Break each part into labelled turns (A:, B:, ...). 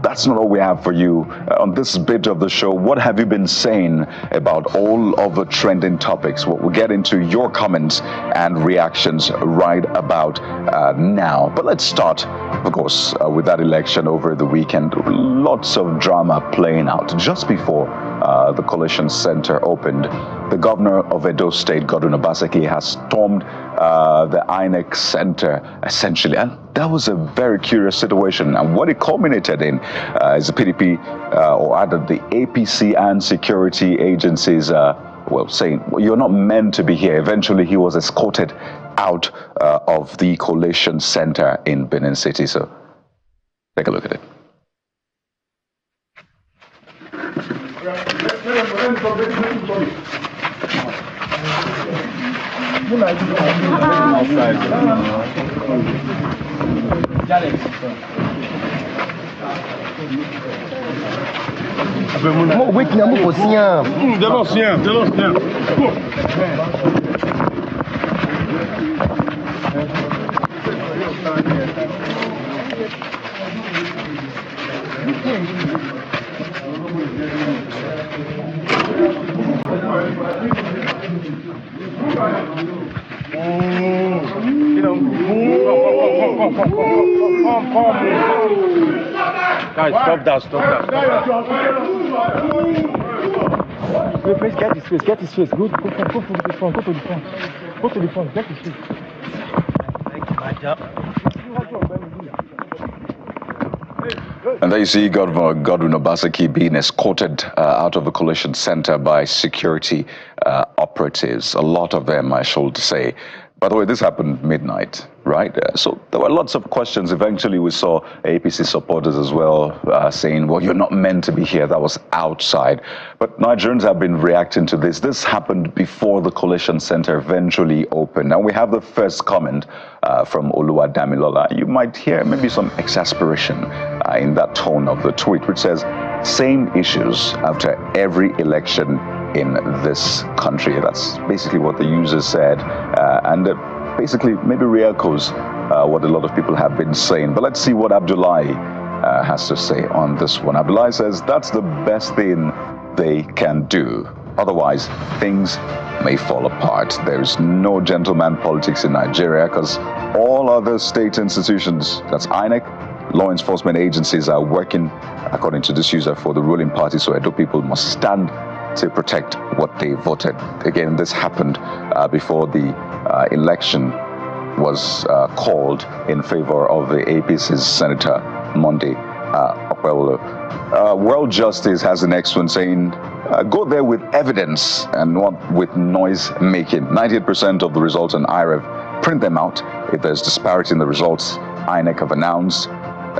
A: that's not all we have for you on this bit of the show. What have you been saying about all of the trending topics? We'll get into your comments and reactions right about now. But let's start, of course, with that election over the weekend. Lots of drama playing out. Just before the Coalition Center opened, the governor of Edo State, Godwin Obaseki, has stormed the INEC Center, essentially. And that was a very curious situation. And what it culminated in is the PDP, or rather the APC and security agencies, saying, well, you're not meant to be here. Eventually, he was escorted out of the Coalition Center in Benin City. So take a look at it.
B: Guys, stop that. Please get his face. Go to the front, get his face.
A: And there you see Governor Godwin Obaseki being escorted out of the Coalition Center by security operatives. A lot of them, I should say. By the way, this happened midnight, right? So there were lots of questions. Eventually, we saw APC supporters as well saying, well, you're not meant to be here. That was outside. But Nigerians have been reacting to this. This happened before the Coalition Center eventually opened. Now, we have the first comment from Oluwadamilola. You might hear maybe some exasperation in that tone of the tweet, which says, same issues after every election in this country. That's basically what the user said, and basically maybe re-echoes what a lot of people have been saying. But let's see what Abdullahi has to say on this one. Abdullahi says that's the best thing they can do. Otherwise, things may fall apart. There's no gentleman politics in Nigeria because all other state institutions, that's INEC, law enforcement agencies, are working, according to this user, for the ruling party. So Edo people must stand to protect what they voted. Again, this happened before the election was called in favor of the APC's Senator Monday Okpebholo. World Justice has the next one saying, go there with evidence and not with noise making. 98% of the results on IREV, print them out. If there's disparity in the results, INEC have announced,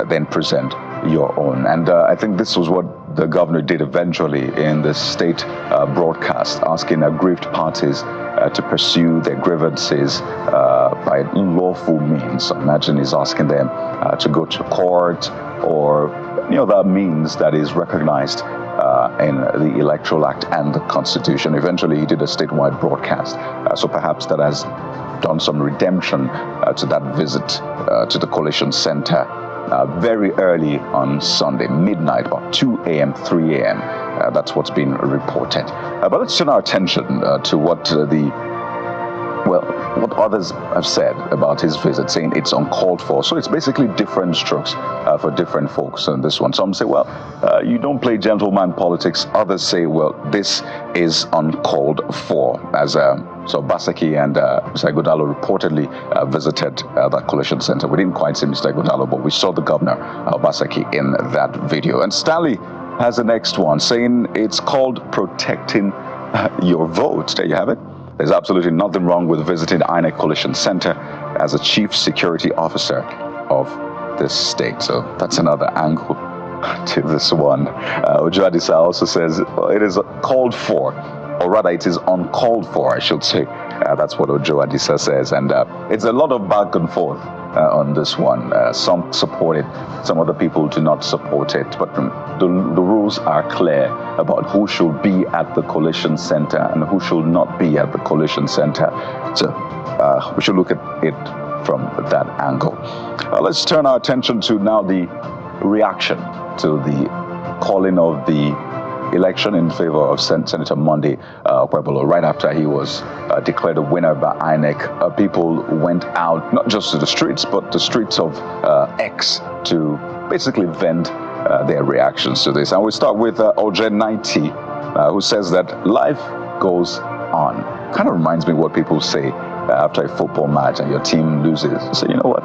A: then present your own. And I think this was what the governor did eventually in the state broadcast, asking aggrieved parties to pursue their grievances by lawful means. I imagine he's asking them to go to court or any other means that is recognized in the Electoral Act and the Constitution. Eventually, he did a statewide broadcast. So perhaps that has done some redemption to that visit to the Coalition Center. Very early on Sunday, midnight, about 2 a.m., 3 a.m. That's what's been reported. But let's turn our attention to what what others have said about his visit, saying it's uncalled for. So it's basically different strokes for different folks on this one. Some say, well, you don't play gentleman politics. Others say, well, this is uncalled for. As so Obaseki and Mr. Ighodalo reportedly visited that Coalition Center. We didn't quite see Mr. Ighodalo, but we saw the governor, Obaseki, in that video. And Stanley has the next one, saying it's called protecting your vote. There you have it. There's absolutely nothing wrong with visiting INEC Coalition Center as a chief security officer of this state. So that's another angle to this one. Ojo Adisa also says, well, it is called for, or rather it is uncalled for, I should say. That's what Ojo Adisa says. And it's a lot of back and forth on this one. Some support it, some other people do not support it. But the rules are clear about who should be at the Coalition Center and who should not be at the Coalition Center. So we should look at it from that angle. Let's turn our attention to now the reaction to the calling of the election in favor of Senator Monday Okpebholo right after he was declared a winner by INEC. People went out not just to the streets, but the streets of X to basically vent their reactions to this. And we start with Oje90, who says that life goes on. Kind of reminds me what people say after a football match and your team loses. So you know what?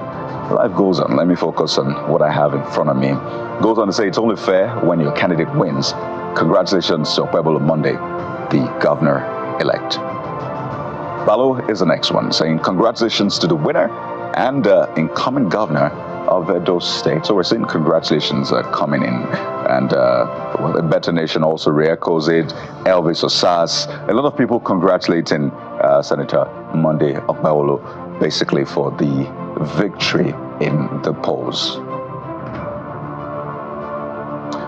A: Life goes on. Let me focus on what I have in front of me. Goes on to say it's only fair when your candidate wins. Congratulations to Okpebholo Monday, the governor-elect. Balo is the next one, saying congratulations to the winner and incoming governor of Edo State. So we're seeing congratulations coming in. And a Better Nation also re-echoes it. Elvis Osas, a lot of people congratulating Senator Monday Okpebholo basically for the victory in the polls.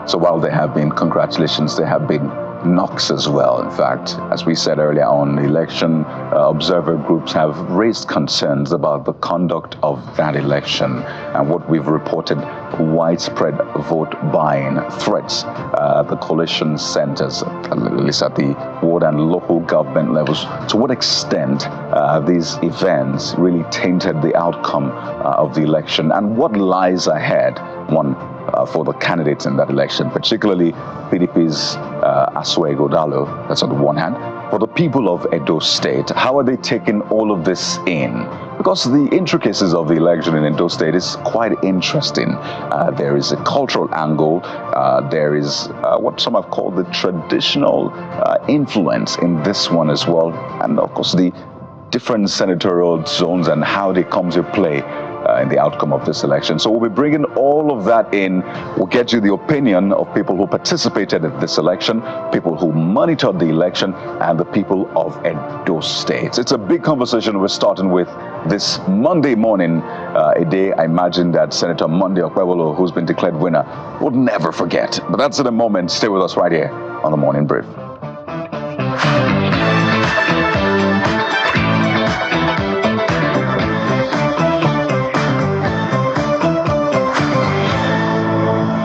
A: So while there have been congratulations, there have been knocks as well. In fact, as we said earlier on, election observer groups have raised concerns about the conduct of that election and what we've reported, widespread vote buying threats the coalition centers, at least at the ward and local government levels. To what extent these events really tainted the outcome of the election, and what lies ahead, for the candidates in that election, particularly PDP's Asuego Dalo, that's on the one hand. For the people of Edo State, how are they taking all of this in? Because the intricacies of the election in Edo State is quite interesting. There is a cultural angle. There is what some have called the traditional influence in this one as well. And of course, the different senatorial zones and how they come to play in the outcome of this election. So we'll be bringing all of that in. We'll get you the opinion of people who participated in this election, people who monitored the election, and the people of Edo State. It's a big conversation we're starting with this Monday morning, a day I imagine that Senator Monday Okpebholo, who's been declared winner, would never forget. But that's in a moment. Stay with us right here on the Morning Brief.